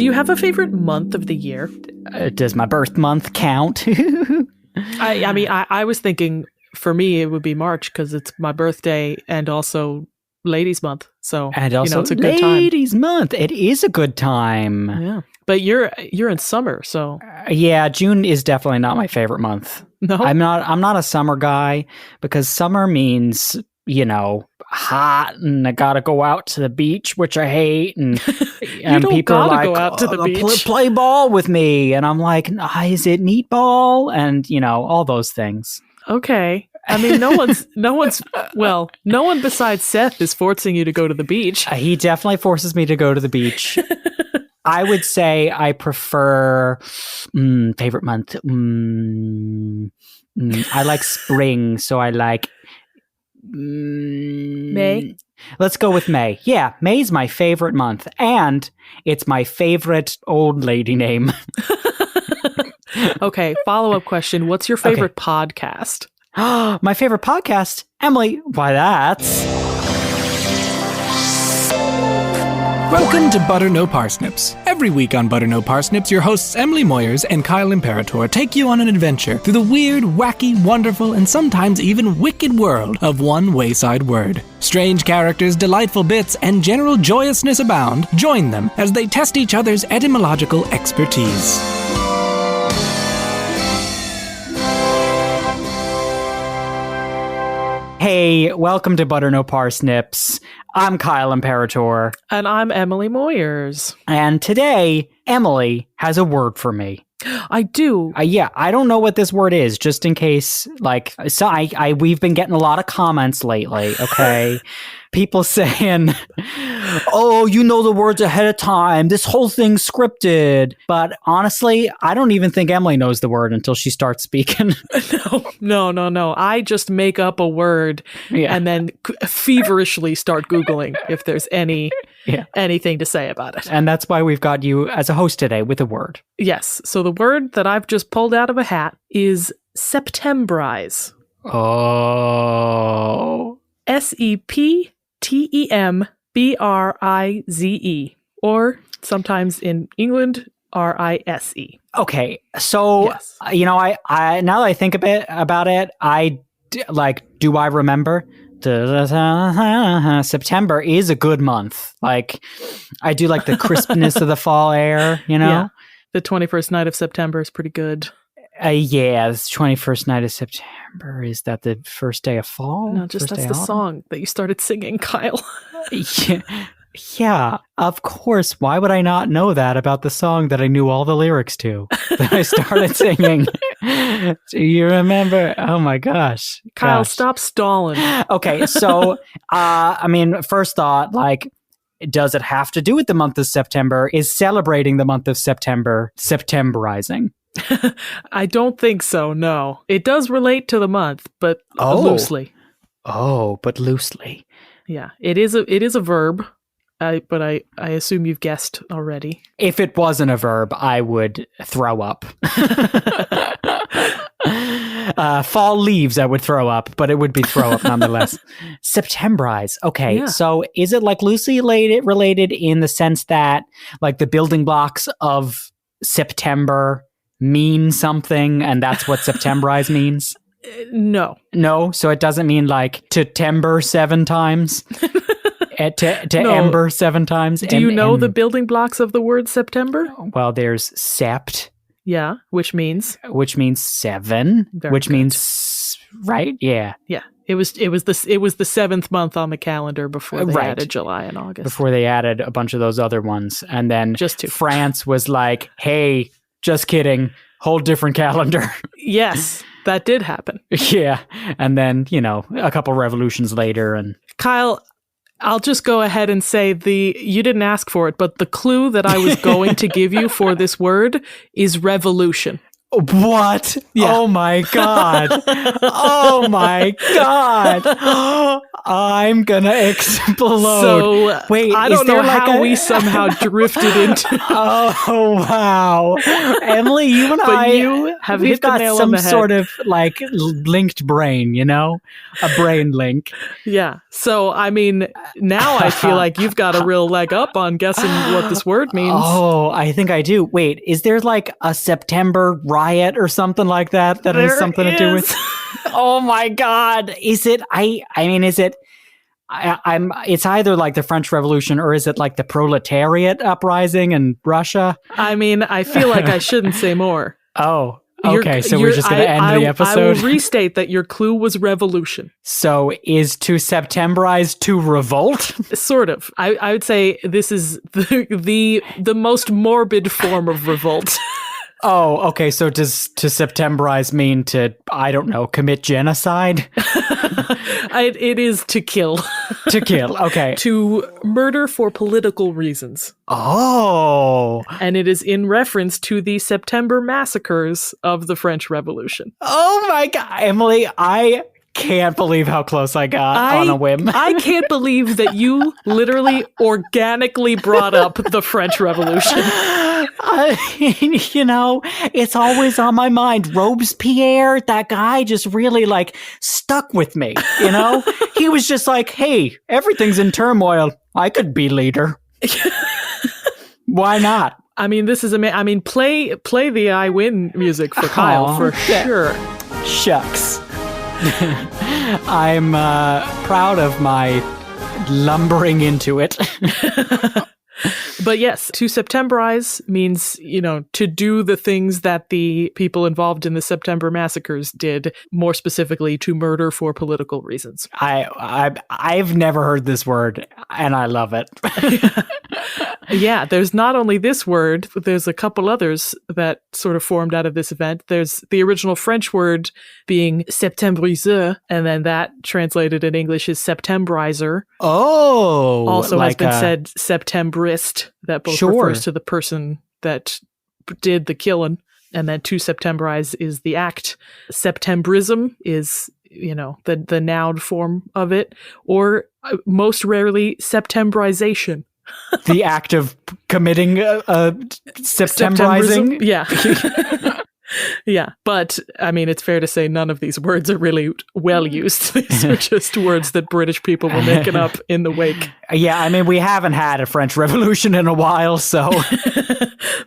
Do you have a favorite month of the year? Does my birth month count? I mean, I was thinking for me it would be March because it's my birthday and also Ladies Month. So And also, it's a good time. Ladies Month. It is a good time. Yeah, but you're in summer, so Yeah, June is definitely not my favorite month. no. I'm not a summer guy because summer means, hot and I gotta go out to the beach, which I hate, and and don't people are gotta like, go out to the beach. Play ball with me, and I'm like, is it neat ball? And all those things. Okay. I mean, no one besides Seth is forcing you to go to the beach. He definitely forces me to go to the beach. I would say I prefer favorite month. I like spring, so I like May. Let's go with May. Yeah, May's my favorite month, and it's my favorite old lady name. Okay, follow-up question. What's your favorite podcast? My favorite podcast? Emily, why that's... Welcome to Butter No Parsnips. Every week on Butter No Parsnips, your hosts Emily Moyers and Kyle Imperatore take you on an adventure through the weird, wacky, wonderful, and sometimes even wicked world of one wayside word. Strange characters, delightful bits, and general joyousness abound. Join them as they test each other's etymological expertise. Hey, welcome to Butter No Parsnips. I'm Kyle Imperatore. And I'm Emily Moyers. And today, Emily has a word for me. I do. Yeah, I don't know what this word is, just in case, we've been getting a lot of comments lately, okay? People saying, oh, you know the words ahead of time. This whole thing's scripted. But honestly, I don't even think Emily knows the word until she starts speaking. No. I just make up a word and then feverishly start Googling if there's anything to say about it. And that's why we've got you as a host today with a word. Yes. So the word that I've just pulled out of a hat is Septembrize. Oh. Septembrize, or sometimes in England, Rise. Okay, so yes. I now that I think a bit about it, do I remember? September is a good month. Like, I do like the crispness of the fall air. Yeah. The 21st night of September is pretty good. Yeah, it's 21st night of September. Is that the first day of fall? No, that's the song that you started singing, Kyle. Yeah, of course. Why would I not know that about the song that I knew all the lyrics to that I started singing? Do you remember? Oh my gosh. Kyle, stop stalling. Okay, so, first thought, does it have to do with the month of September? Is celebrating the month of September Septemberizing? I don't think so, no. It does relate to the month, but loosely. Oh, but loosely. Yeah, it is a verb, but I assume you've guessed already. If it wasn't a verb, I would throw up. Fall leaves, I would throw up, but it would be throw up nonetheless. Septembrize. Okay, yeah. So is it loosely related in the sense that the building blocks of September mean something, and that's what Septembrize means? No. So it doesn't mean to timber 7 times? to ember 7 times? Do you know the building blocks of the word September? Well, there's sept. Yeah, which means 7, which good. Means right? Yeah. Yeah. It was the 7th month on the calendar before they added July and August. Before they added a bunch of those other ones, and then France was like, "Hey, just kidding, whole different calendar." Yes, that did happen. Yeah, and then a couple revolutions later, and Kyle, I'll just go ahead and say you didn't ask for it, but the clue that I was going to give you for this word is revolution. What? Yeah. Oh my God. Oh my God. I'm gonna explode. So wait, I don't know there like how we somehow drifted into. Oh wow, Emily, you and But I you have we've hit the got nail on some the head. sort of like linked brain, a brain link. Yeah. So I mean, now I feel like you've got a real leg up on guessing what this word means. Oh, I think I do. Wait, is there like a September riot or something like that There has something to do with? is. Oh my God! Is it? I mean, is it? It's either like the French Revolution or is it like the proletariat uprising in Russia? I mean, I feel like I shouldn't say more. Oh, okay. So we're just going to end the episode? I will restate that your clue was revolution. So is to Septembrize to revolt? Sort of. I would say this is the most morbid form of revolt. Oh, okay. So does to Septembrize mean to, I don't know, commit genocide? It is to kill. To kill, okay. To murder for political reasons. Oh. And it is in reference to the September massacres of the French Revolution. Oh my God. Emily, I can't believe how close I got on a whim. I can't believe that you literally organically brought up the French Revolution. It's always on my mind. Robespierre, that guy just really like stuck with me, He was just like, hey, everything's in turmoil. I could be leader. Why not? I mean, this is amazing. I mean, play the I Win music for Kyle for sure. Shucks. I'm proud of my lumbering into it. But yes, to Septembrize means, to do the things that the people involved in the September massacres did, more specifically to murder for political reasons. I've never heard this word, and I love it. Yeah, there's not only this word, but there's a couple others that sort of formed out of this event. There's the original French word being Septembrize, and then that translated in English is Septembrizer. Oh! Also has been said Septembrist, that both refers to the person that did the killing. And then to Septembrize is the act. Septembrism is, the noun form of it. Or most rarely, Septembrization. The act of committing Septembrizing? Yeah. Yeah, but I mean, it's fair to say none of these words are really well used. These are just words that British people were making up in the wake. Yeah, I mean, we haven't had a French Revolution in a while, so...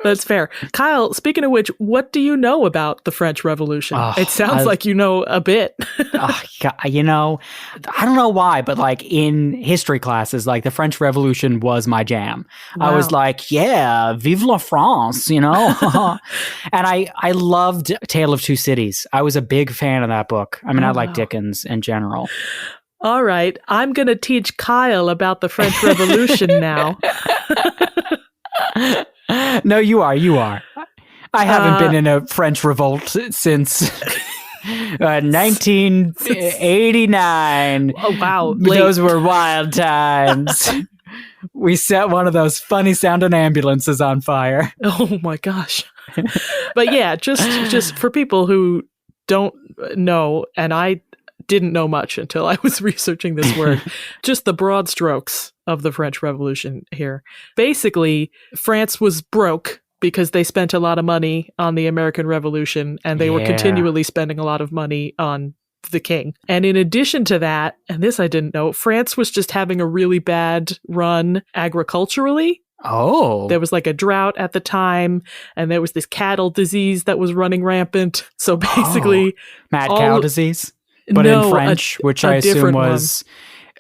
That's fair. Kyle, speaking of which, what do you know about the French Revolution? It sounds like you know a bit. I don't know why, but like in history classes, like the French Revolution was my jam. Wow. I was like, yeah, vive la France, And I loved Tale of Two Cities. I was a big fan of that book. I mean, I like Dickens in general. All right, I'm going to teach Kyle about the French Revolution now. No, you are. I haven't been in a French revolt since 1989. Oh, wow. Those were wild times. We set one of those funny sounding ambulances on fire. Oh my gosh. But yeah, just for people who don't know, and I didn't know much until I was researching this word, just the broad strokes of the French Revolution here. Basically, France was broke because they spent a lot of money on the American Revolution, and they were continually spending a lot of money on the king. And in addition to that, and this I didn't know, France was just having a really bad run agriculturally. Oh. There was like a drought at the time, and there was this cattle disease that was running rampant. So basically... Mad cow disease? But in French, which I assume was...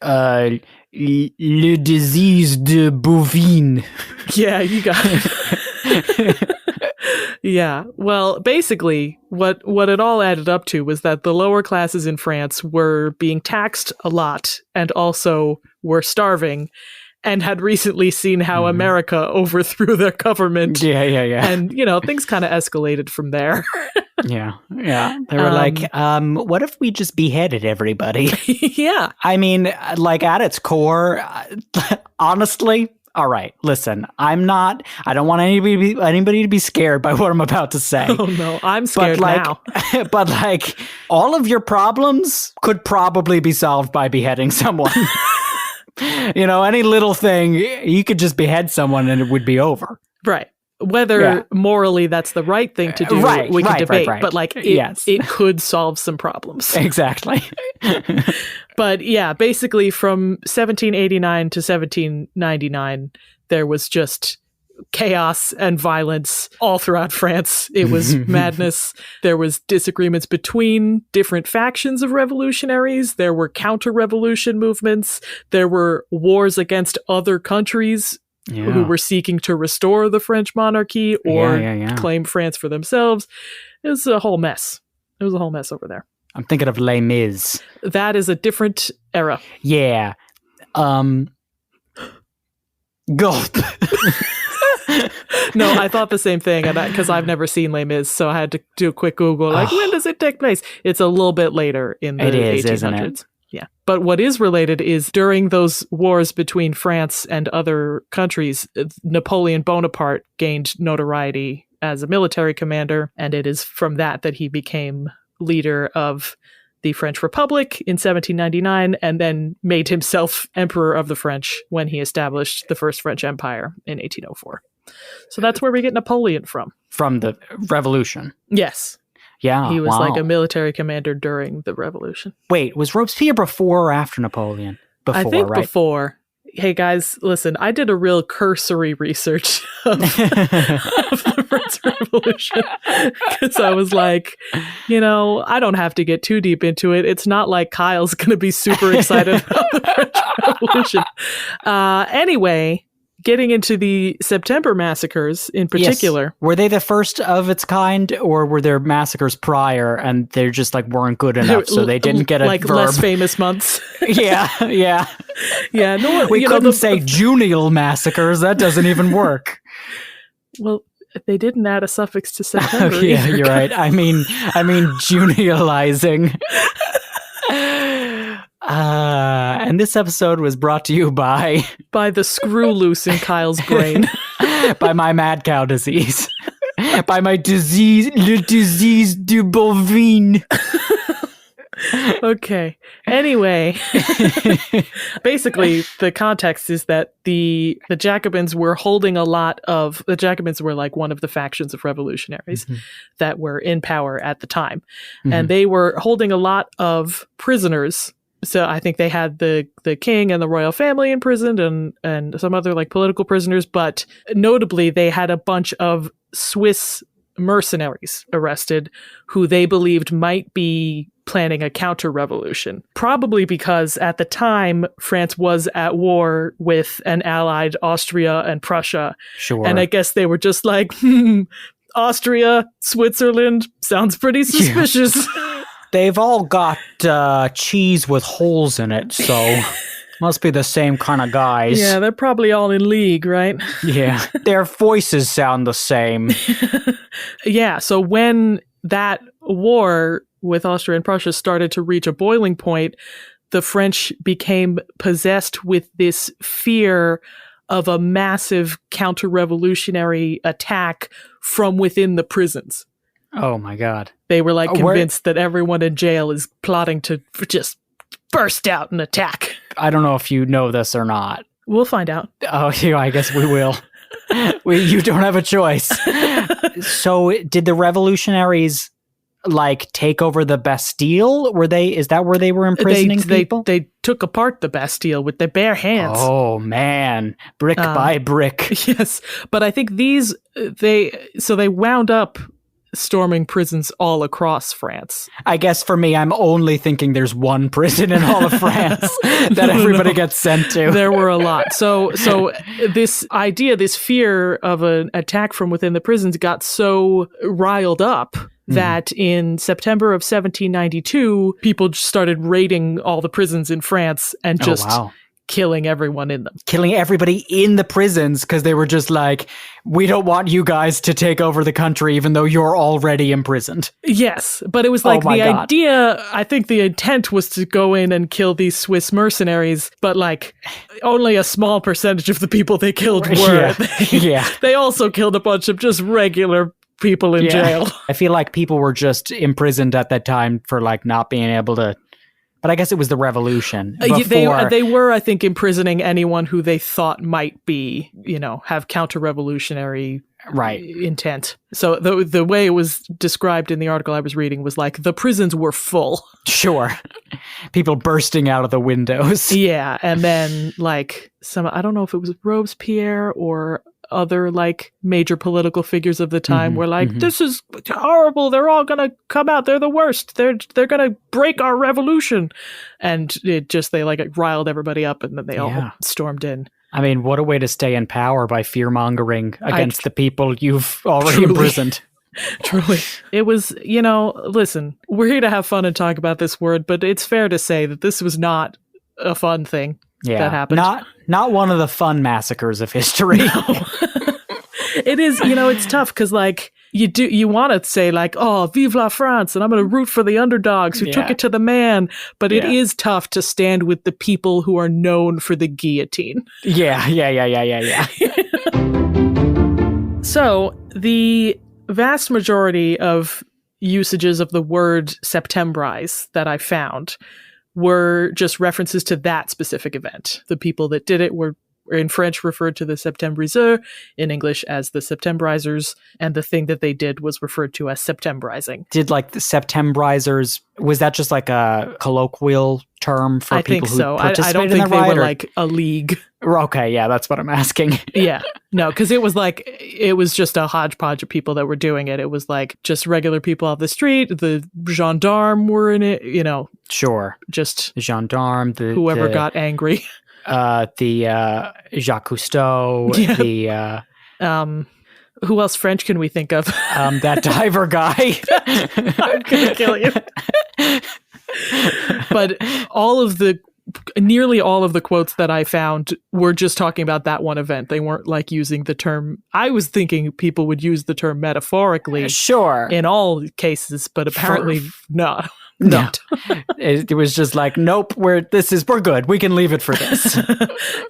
le disease de bovine. Yeah, you got it. Yeah. Well, basically, what it all added up to was that the lower classes in France were being taxed a lot and also were starving and had recently seen how America overthrew their government. Yeah. And, things kind of escalated from there. Yeah. They were like, what if we just beheaded everybody? Yeah. I mean, like at its core, honestly, All right, listen, I don't want anybody to be scared by what I'm about to say. Oh no, I'm scared now. But like, all of your problems could probably be solved by beheading someone. Any little thing, you could just behead someone and it would be over. Right. Whether morally that's the right thing to do, we can debate. Right. But like, it could solve some problems. Exactly. But yeah, basically from 1789 to 1799, there was just chaos and violence all throughout France. It was madness. There was disagreements between different factions of revolutionaries. There were counter-revolution movements. There were wars against other countries who were seeking to restore the French monarchy or claim France for themselves. It was a whole mess. It was a whole mess over there. I'm thinking of Les Mis. That is a different era. Yeah. Gulp. No, I thought the same thing, and because I've never seen Les Mis, so I had to do a quick Google. Like, when does it take place? It's a little bit later in the 1800s. Isn't it? Yeah. But what is related is during those wars between France and other countries, Napoleon Bonaparte gained notoriety as a military commander, and it is from that he became leader of the French Republic in 1799 and then made himself Emperor of the French when he established the First French Empire in 1804. So that's where we get Napoleon from. From the Revolution. Yes. Yeah. He was like a military commander during the Revolution. Wait, was Robespierre before or after Napoleon? I think before. Hey guys, listen, I did a real cursory research of the French Revolution because I was like, I don't have to get too deep into it. It's not like Kyle's going to be super excited about the French Revolution. Anyway, getting into the September massacres in particular. Yes. Were they the first of its kind, or were there massacres prior and they just weren't good enough, so they didn't get a verb? Less famous months. Yeah. No, we couldn't say Junial massacres. That doesn't even work. Well, they didn't add a suffix to September. Yeah, you're right. I mean, junializing. And this episode was brought to you by the screw loose in Kyle's brain. By my mad cow disease. By my disease, le disease du bovine. Okay. Anyway, basically the context is that the Jacobins were holding the Jacobins were like one of the factions of revolutionaries that were in power at the time. And they were holding a lot of prisoners. So I think they had the king and the royal family imprisoned and some other political prisoners, but notably they had a bunch of Swiss mercenaries arrested who they believed might be planning a counter-revolution. Probably because at the time, France was at war with an allied Austria and Prussia. Sure. And I guess they were just like, Austria, Switzerland, sounds pretty suspicious. Yeah. They've all got cheese with holes in it, so must be the same kind of guys. Yeah, they're probably all in league, right? Yeah, their voices sound the same. Yeah, so when that war with Austria and Prussia started to reach a boiling point, the French became possessed with this fear of a massive counter-revolutionary attack from within the prisons. Oh my God. They were convinced that everyone in jail is plotting to just burst out and attack. I don't know if you know this or not. We'll find out. Oh, yeah, I guess we will. You don't have a choice. So did the revolutionaries take over the Bastille? Is that where they were imprisoning people? They took apart the Bastille with their bare hands. Oh man, brick by brick. Yes, but I think they wound up storming prisons all across France. I guess for me, I'm only thinking there's one prison in all of France that everybody gets sent to. There were a lot. So this idea, this fear of an attack from within the prisons got so riled up that in September of 1792, people just started raiding all the prisons in France and just killing everyone in them. Killing everybody in the prisons because they were just like, we don't want you guys to take over the country even though you're already imprisoned. Yes, but it was like the idea, I think the intent was to go in and kill these Swiss mercenaries, but like only a small percentage of the people they killed were. They also killed a bunch of just regular people in jail. I feel like people were just imprisoned at that time for like not being able to. But I guess it was the revolution. They were, I think, imprisoning anyone who they thought might be, have counter-revolutionary intent. So the way it was described in the article I was reading was like, the prisons were full. Sure. People bursting out of the windows. Yeah, and then like I don't know if it was Robespierre or other like major political figures of the time were like, this is horrible, they're all gonna come out, they're the worst, they're gonna break our revolution, and they like riled everybody up, and then they all stormed in. I mean, what a way to stay in power, by fear-mongering against the people you've already imprisoned. Truly. It was, listen, we're here to have fun and talk about this word, but it's fair to say that this was not a fun thing that happened. Not one of the fun massacres of history. No. It is, it's tough because like you want to say like, oh, vive la France, and I'm going to root for the underdogs who took it to the man, but it is tough to stand with the people who are known for the guillotine. Yeah. So the vast majority of usages of the word Septembrize that I found were just references to that specific event. The people that did it were in French referred to the Septembriseurs, in English as the Septembrizers, and the thing that they did was referred to as Septembrizing. Did like the Septembrizers, was that just like a colloquial term for people who participated I don't think they were like a league. Okay, yeah, that's what I'm asking. Yeah, no, because it was just a hodgepodge of people that were doing it. It was like just regular people off the street. The gendarme were in it, Sure. Just the gendarme, whoever got angry. The Jacques Cousteau, who else French can we think of? That diver guy. I'm gonna kill you. But nearly all of the quotes that I found were just talking about that one event. They weren't like using the term. I was thinking people would use the term metaphorically, sure, in all cases, but apparently not. No. It was just like, nope, we're good. We can leave it for this.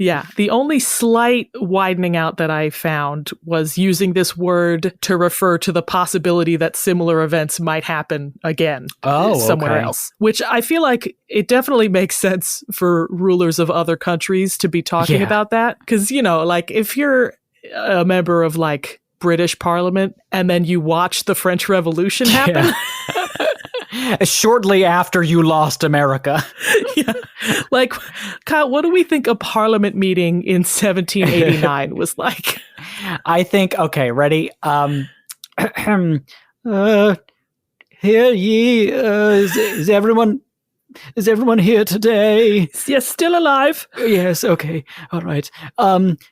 Yeah. The only slight widening out that I found was using this word to refer to the possibility that similar events might happen again somewhere else, which I feel like it definitely makes sense for rulers of other countries to be talking about that. Because, like if you're a member of like British Parliament and then you watch the French Revolution happen. Shortly after you lost America. Yeah. Like, Kyle, what do we think a parliament meeting in 1789 was like? I think, okay, ready? Hear ye, is everyone here today? Yes, still alive. Yes, okay, all right.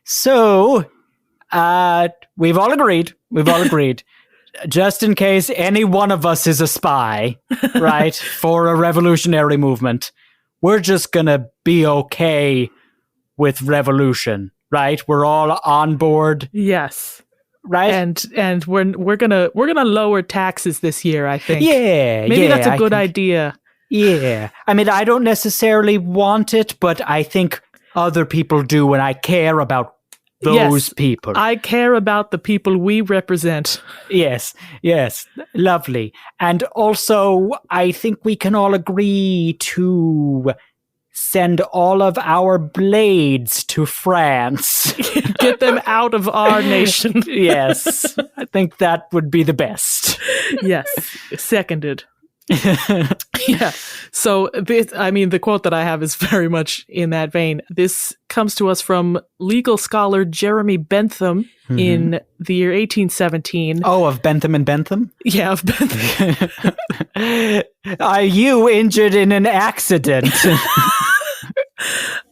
So, we've all agreed. Just in case any one of us is a spy, right, for a revolutionary movement, we're just gonna be okay with revolution, right? We're all on board. Yes. Right? And we're gonna lower taxes this year, I think. Yeah. Maybe that's a good idea. Yeah. I mean, I don't necessarily want it, but I think other people do, and I care about those people. I care about the people we represent. Yes, lovely. And also, I think we can all agree to send all of our blades to France. Get them out of our nation. Yes, I think that would be the best. Yes, seconded. Yeah. So the quote that I have is very much in that vein. This comes to us from legal scholar Jeremy Bentham in the year 1817. Oh, of Bentham and Bentham? Yeah, of Bentham. Are you injured in an accident?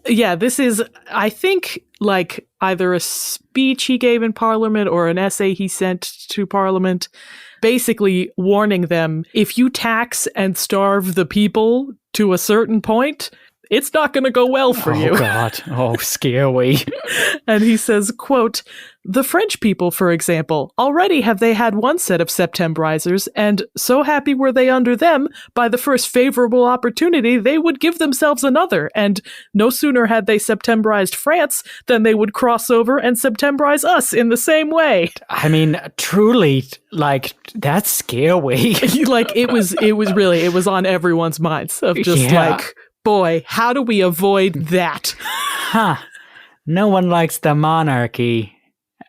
Yeah, this is, I think, like either a speech he gave in Parliament or an essay he sent to Parliament, basically warning them, if you tax and starve the people to a certain point, it's not going to go well for you. Oh, God. Oh, scary. And he says, quote, the French people, for example, already have they had one set of Septembrizers, and so happy were they under them, by the first favorable opportunity, they would give themselves another, and no sooner had they Septembrized France than they would cross over and Septembrize us in the same way. I mean, truly, like, that's scary. Like, it was on everyone's minds of just like, boy, how do we avoid that? Huh. No one likes the monarchy.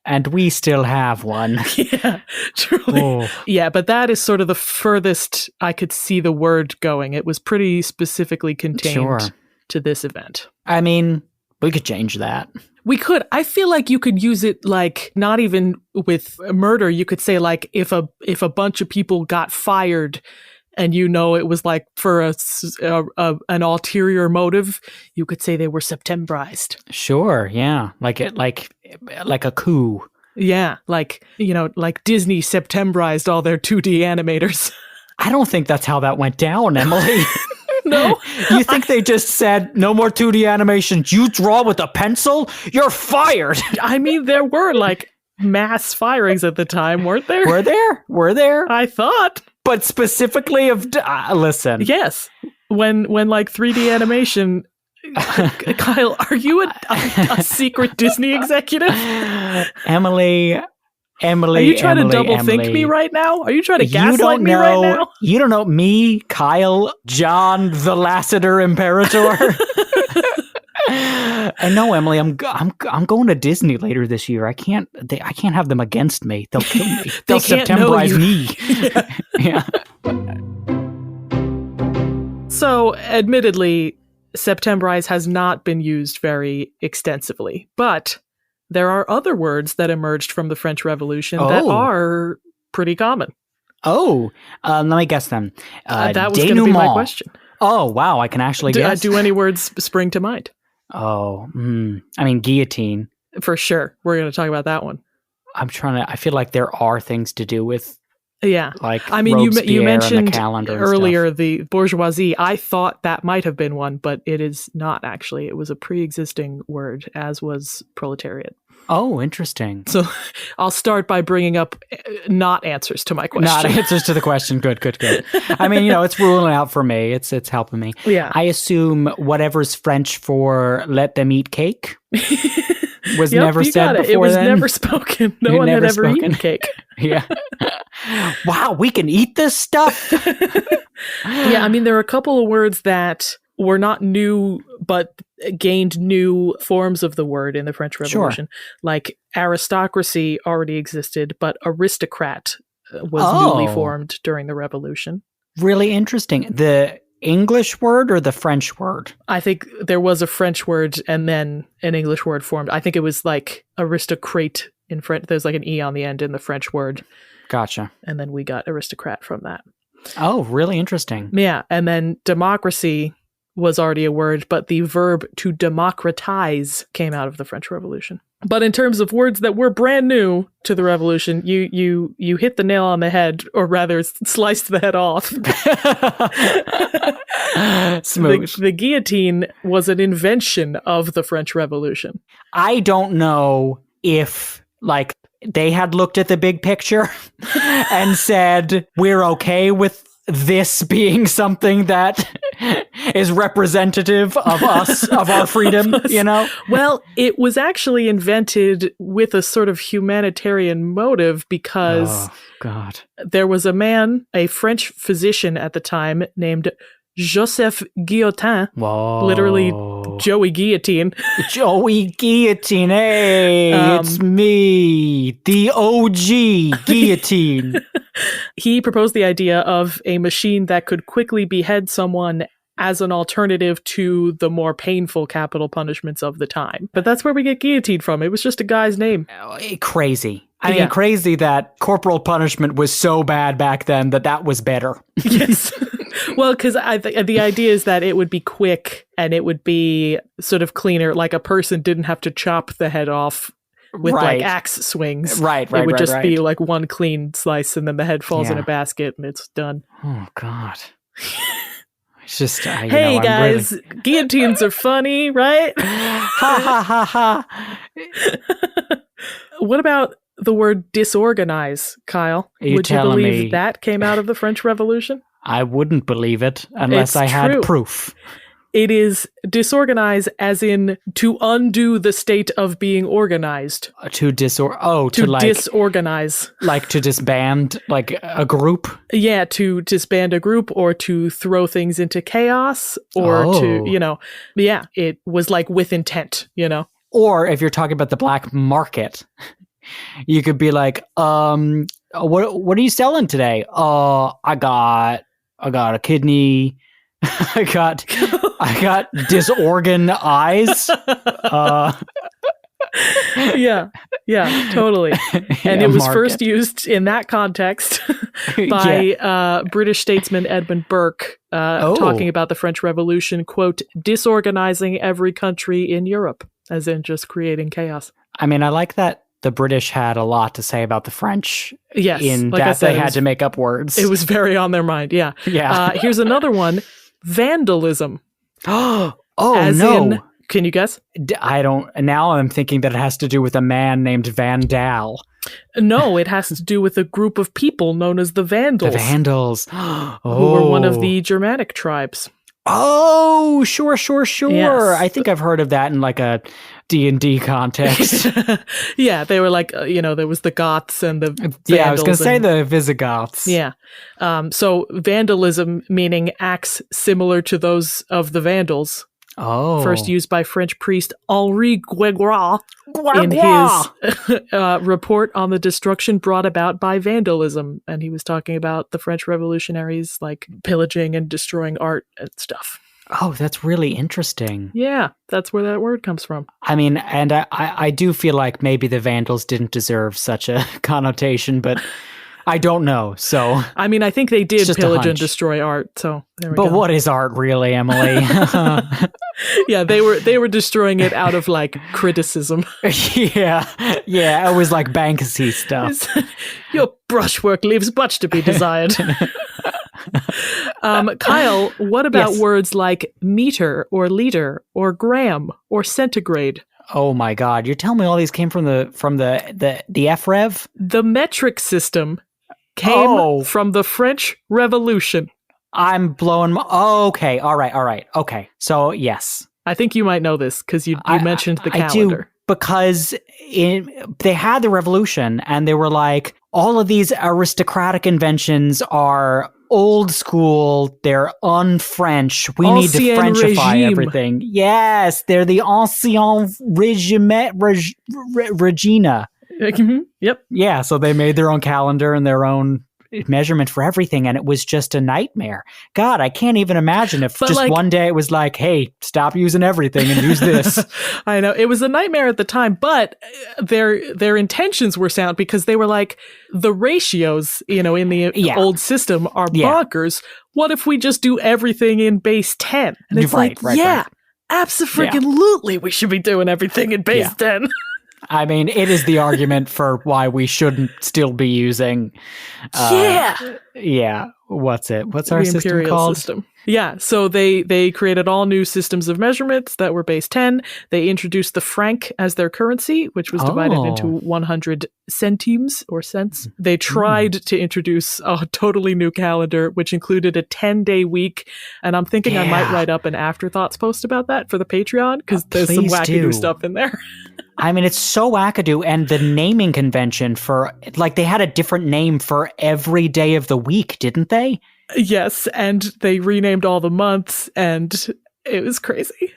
And we still have one. Yeah, truly. Oh. Yeah, but that is sort of the furthest I could see the word going. It was pretty specifically contained to this event. I mean, we could change that. We could. I feel like you could use it like not even with murder. You could say like if a bunch of people got fired and it was like for an ulterior motive, you could say they were Septembrized. Sure, yeah. Like a coup. Yeah, like Disney Septembrized all their 2D animators. I don't think that's how that went down, Emily. No? You think they just said, no more 2D animations, you draw with a pencil? You're fired! I mean, there were like mass firings at the time, weren't there? Were there? I thought. But specifically of... listen. Yes. When like 3D animation... Kyle, are you a secret Disney executive? Emily, are you trying to double think me right now? Are you trying to gaslight me right now? You don't know me, Kyle, John, the Lassiter Imperator. And no, Emily, I'm going to Disney later this year. I can't have them against me. They'll kill me. They'll Septembrize me. Yeah. So, admittedly, Septembrize has not been used very extensively, but there are other words that emerged from the French Revolution that are pretty common. Oh, let me guess them. That was going to be my question. Oh, wow, I can actually guess. Do any words spring to mind? Oh, I mean, guillotine. For sure. We're going to talk about that one. I feel like there are things to do with, like, I mean, you mentioned earlier stuff. The bourgeoisie. I thought that might have been one, but it is not actually. It was a pre-existing word, as was proletariat. Oh, interesting. So I'll start by bringing up not answers to my question. Not answers to the question. Good. I mean, it's ruling out for me. It's helping me. Yeah. I assume whatever's French for let them eat cake was never said before. It was then. Never spoken. No one had ever eaten cake. Yeah. Wow, we can eat this stuff? Yeah, I mean, there are a couple of words that were not new, but gained new forms of the word in the French Revolution. Sure. Like aristocracy already existed, but aristocrat was newly formed during the Revolution. Really interesting. The English word or the French word? I think there was a French word and then an English word formed. I think it was like aristocrate in French. There's like an E on the end in the French word. Gotcha. And then we got aristocrat from that. Oh, really interesting. Yeah. And then democracy was already a word, but the verb to democratize came out of the French Revolution. But in terms of words that were brand new to the Revolution, you hit the nail on the head, or rather sliced the head off. Smooth. The guillotine was an invention of the French Revolution. I don't know if, like, they had looked at the big picture and said, we're okay with this being something that is representative of us, of our freedom, Well, it was actually invented with a sort of humanitarian motive because there was a man, a French physician at the time named Joseph Guillotin, literally Joey Guillotine. Joey Guillotine, hey, it's me, the OG Guillotine. He proposed the idea of a machine that could quickly behead someone as an alternative to the more painful capital punishments of the time. But that's where we get guillotine from. It was just a guy's name. Crazy. I mean, crazy that corporal punishment was so bad back then that was better. Yes. Well, because the idea is that it would be quick and it would be sort of cleaner. Like a person didn't have to chop the head off with like axe swings. Right. It would just be like one clean slice and then the head falls in a basket and it's done. Oh, God. It's just, hey guys, guillotines are funny, right? Ha ha ha ha. What about the word disorganize, Kyle? Would you believe that came out of the French Revolution? I wouldn't believe it unless I had proof. It is disorganize as in to undo the state of being organized. To disorganize. Like to disband like a group? Yeah, to disband a group or to throw things into chaos or to, it was like with intent, Or if you're talking about the black market, you could be like, what are you selling today? I got a kidney. I got disorgan eyes. Yeah, totally. And it was first used in that context by British statesman Edmund Burke, talking about the French Revolution, quote, disorganizing every country in Europe, as in just creating chaos. I mean, I like that the British had a lot to say about the French. Yes. Like that they had to make up words. It was very on their mind, yeah. Yeah. Here's another one. Vandalism. No. Can you guess? I don't. Now I'm thinking that it has to do with a man named Vandal. No, it has to do with a group of people known as the Vandals. The Vandals. Who were one of the Germanic tribes. Oh, sure. Yes. I think I've heard of that in like a D&D context. Yeah, they were like, there was the Goths and the Vandals. Yeah, I was going to say the Visigoths. Yeah. So vandalism, meaning acts similar to those of the Vandals. Oh. First used by French priest Henri Gregoire in his report on the destruction brought about by vandalism. And he was talking about the French revolutionaries like pillaging and destroying art and stuff. Oh, that's really interesting. Yeah, that's where that word comes from. I mean, and I do feel like maybe the Vandals didn't deserve such a connotation, but I don't know. So I mean, I think they did pillage and destroy art. So there we go. But what is art really, Emily? Yeah, they were destroying it out of like criticism. Yeah, it was like Banksy stuff. Your brushwork leaves much to be desired. Kyle, what about words like meter or liter or gram or centigrade? Oh my God! You're telling me all these came from the FREV? The metric system came from the French Revolution. I'm blowing my... okay, all right. Okay, so yes. I think you might know this because you mentioned the calendar. I do, because they had the revolution and they were like, all of these aristocratic inventions are old school, they're un-French, we need to Frenchify everything. Yes, they're the ancien regina. Yep. Yeah, so they made their own calendar and their own measurement for everything, and it was just a nightmare. God, I can't even imagine if one day it was like, hey, stop using everything and use this. I know, it was a nightmare at the time, but their intentions were sound because they were like, the ratios, in the old system are bonkers. What if we just do everything in base 10? And it's right. Absolutely, we should be doing everything in base 10. I mean, it is the argument for why we shouldn't still be using. What's our system called? System. Yeah, so they created all new systems of measurements that were base 10. They introduced the franc as their currency, which was divided into 100 centimes or cents. They tried to introduce a totally new calendar, which included a 10-day week. And I'm thinking I might write up an afterthoughts post about that for the Patreon, because there's some wackadoo stuff in there. I mean, it's so wackadoo, and the naming convention for, like, they had a different name for every day of the week, didn't they? Yes, and they renamed all the months, and it was crazy.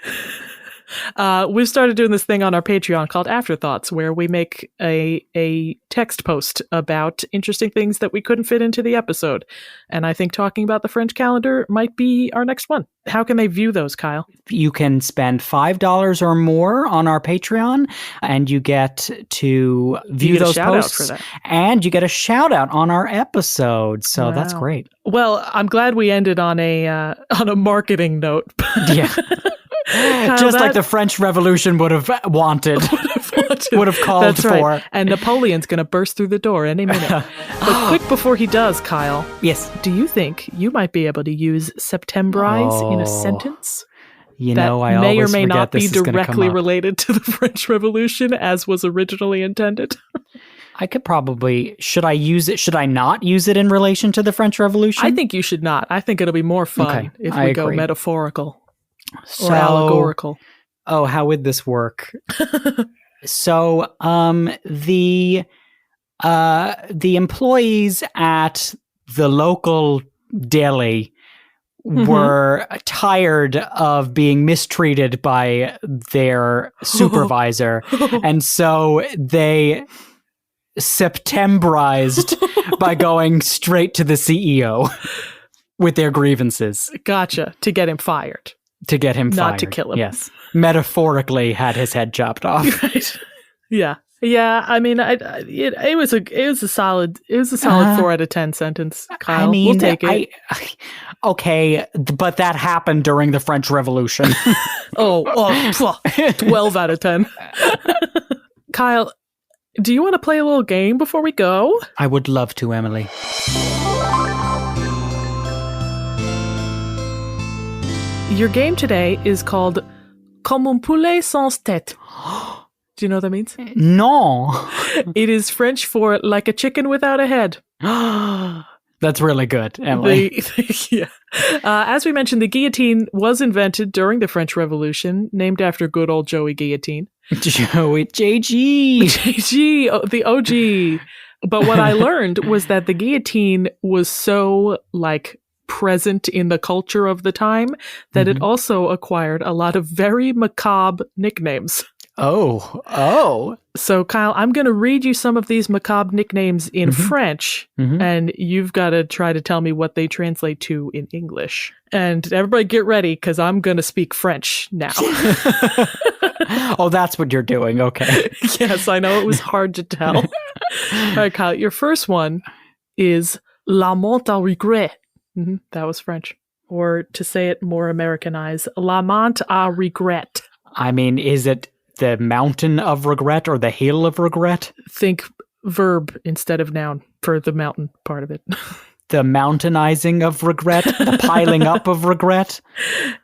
We've started doing this thing on our Patreon called Afterthoughts, where we make a text post about interesting things that we couldn't fit into the episode. And I think talking about the French calendar might be our next one. How can they view those, Kyle? You can spend $5 or more on our Patreon, and you get to view those posts, and you get a shout out on our episode. So that's great. Well, I'm glad we ended on a marketing note. Yeah. Kyle, just like the French Revolution would have wanted. would have called That's for. right. And Napoleon's going to burst through the door any minute. But quick before he does, Kyle. Yes. Do you think you might be able to use Septembrize in a sentence? You that know, I may or always may forget not be this is gonna come directly up. related to the French Revolution as was originally intended? I could probably. Should I use it? Should I not use it in relation to the French Revolution? I think you should not. I think it'll be more fun Okay, if I we go agree. metaphorical So, or allegorical. Oh, how would this work? So, the employees at the local deli were tired of being mistreated by their supervisor, and so they Septembrized by going straight to the CEO with their grievances Gotcha. To get him fired. to get him fired. Not to kill him. Yes, metaphorically had his head chopped off. Right. Yeah. Yeah. I mean, it was a solid 4 out of 10 sentence. Kyle, I mean, we'll take it. Okay, but that happened during the French Revolution. 12 out of 10. Kyle, do you want to play a little game before we go? I would love to, Emily. Your game today is called Comme un poulet sans tête. Do you know what that means? No. It is French for like a chicken without a head. That's really good, Emily. Yeah. As we mentioned, the guillotine was invented during the French Revolution, named after good old Joey Guillotine. Joey JG. JG, the OG. But what I learned was that the guillotine was so present in the culture of the time that it also acquired a lot of very macabre nicknames. Oh. So, Kyle, I'm going to read you some of these macabre nicknames in French, and you've got to try to tell me what they translate to in English. And everybody get ready, because I'm going to speak French now. Oh, that's what you're doing. Okay. Yes, I know it was hard to tell. All right, Kyle, your first one is La Monte à Regret. That was French. Or to say it more Americanized, La Monte à Regret. I mean, is it the mountain of regret or the hill of regret? Think verb instead of noun for the mountain part of it. The mountainizing of regret? The piling up of regret?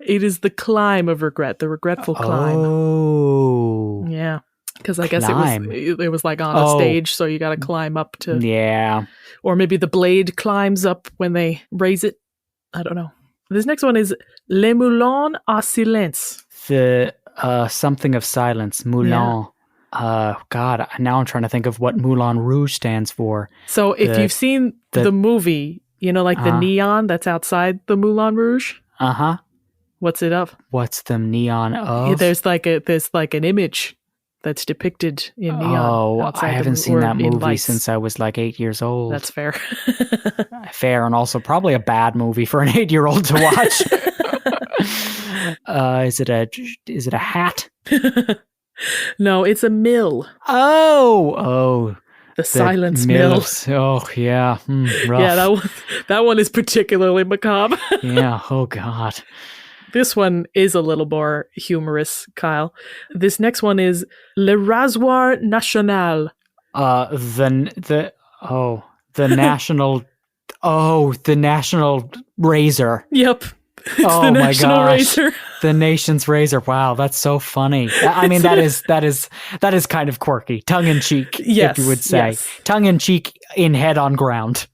It is the climb of regret, the regretful climb. Oh. Yeah. Because I guess Climb. it was like on a stage, so you got to climb up to... Yeah. Or maybe the blade climbs up when they raise it. I don't know. This next one is Les Moulins à Silence. The something of silence. Moulin. God, now I'm trying to think of what Moulin Rouge stands for. So if you've seen the movie, you know, the neon that's outside the Moulin Rouge? Uh-huh. What's it of? What's the neon of? Yeah, there's an image that's depicted in neon. Oh, outside I haven't or seen that in movie lights. since I was 8 years old. That's fair. Fair, and also probably a bad movie for an 8-year-old to watch. Is it a hat? No, it's a mill. Oh. The Silence Mill. Oh, yeah. Rough. Yeah, that one is particularly macabre. Yeah, oh God. This one is a little more humorous, Kyle. This next one is Le Rasoir National. The national razor. Yep. It's Oh the my national gosh. razor. The nation's razor. Wow, that's so funny. I mean, that is kind of quirky, tongue in cheek, Yes, if you would say, yes. tongue in cheek in head on ground.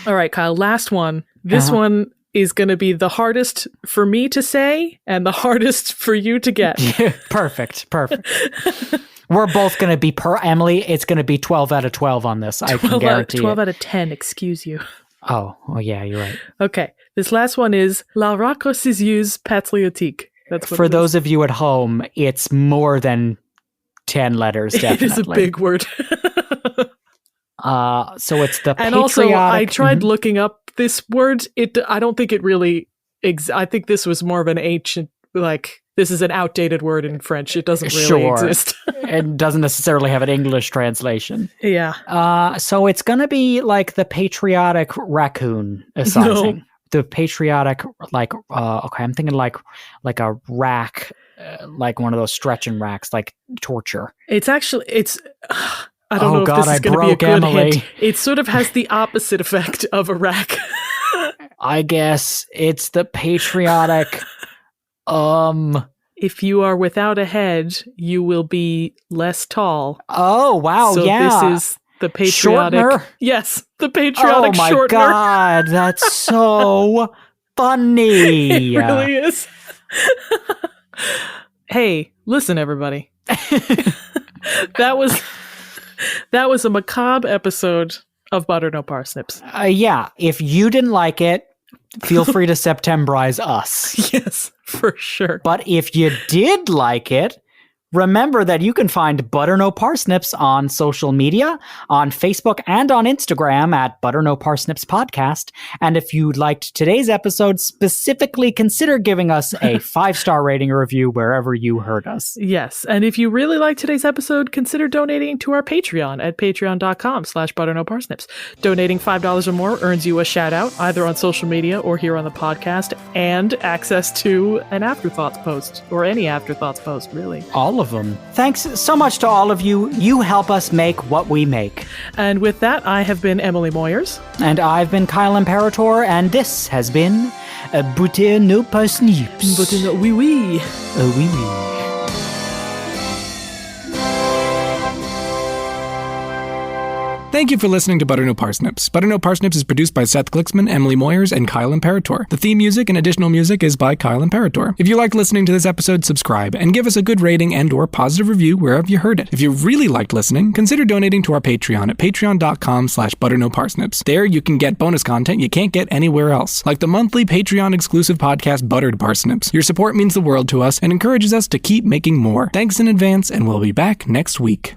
All right, Kyle, last one. This one is going to be the hardest for me to say and the hardest for you to get. Perfect. We're both going to be Emily. It's going to be 12 out of 12 on this. I can guarantee 12 it. out of 10, excuse you. Oh, yeah, you're right. Okay, this last one is La Raccourcieuse Patriotique. That's what For it those of you at home, it's more than 10 letters, definitely. It is a big word. So it's the And patriotic... also, I tried looking up this word. I don't think it really... I think this was more of an ancient... this is an outdated word in French. It doesn't really exist. It doesn't necessarily have an English translation. Yeah. So it's going to be like the patriotic raccoon sizing. The patriotic, okay, I'm thinking like a rack. like one of those stretching racks, like torture. It's actually, I don't know if this is going to be a good hint. It sort of has the opposite effect of a rack. I guess it's the patriotic, If you are without a head, you will be less tall. Oh, wow, so yeah. So this is the patriotic... Shortener? Yes, the patriotic shortener. Oh my God, that's so funny. It really is. Hey, listen, everybody. That was a macabre episode of Butter No Parsnips. Yeah, if you didn't like it, feel free to Septembrize us. Yes, for sure. But if you did like it, remember that you can find Butter No Parsnips on social media, on Facebook and on Instagram at Butter No Parsnips Podcast. And if you liked today's episode, specifically consider giving us a 5-star rating or review wherever you heard us. Yes. And if you really liked today's episode, consider donating to our Patreon at patreon.com/butternoparsnips. Donating $5 or more earns you a shout out either on social media or here on the podcast, and access to an Afterthoughts post, or any Afterthoughts post, really. All of them. Thanks so much to all of you. You help us make what we make. And with that, I have been Emily Moyers. And I've been Kyle Imperatore, and this has been Butter No Parsnips. Butter No... Oui, oui. Oui, oui. Thank you for listening to Butter No Parsnips. Butter No Parsnips is produced by Seth Gliksman, Emily Moyers, and Kyle Imperatore. The theme music and additional music is by Kyle Imperatore. If you liked listening to this episode, subscribe and give us a good rating and or positive review wherever you heard it. If you really liked listening, consider donating to our Patreon at patreon.com/butternoparsnips. There you can get bonus content you can't get anywhere else, like the monthly Patreon exclusive podcast Buttered Parsnips. Your support means the world to us and encourages us to keep making more. Thanks in advance, and we'll be back next week.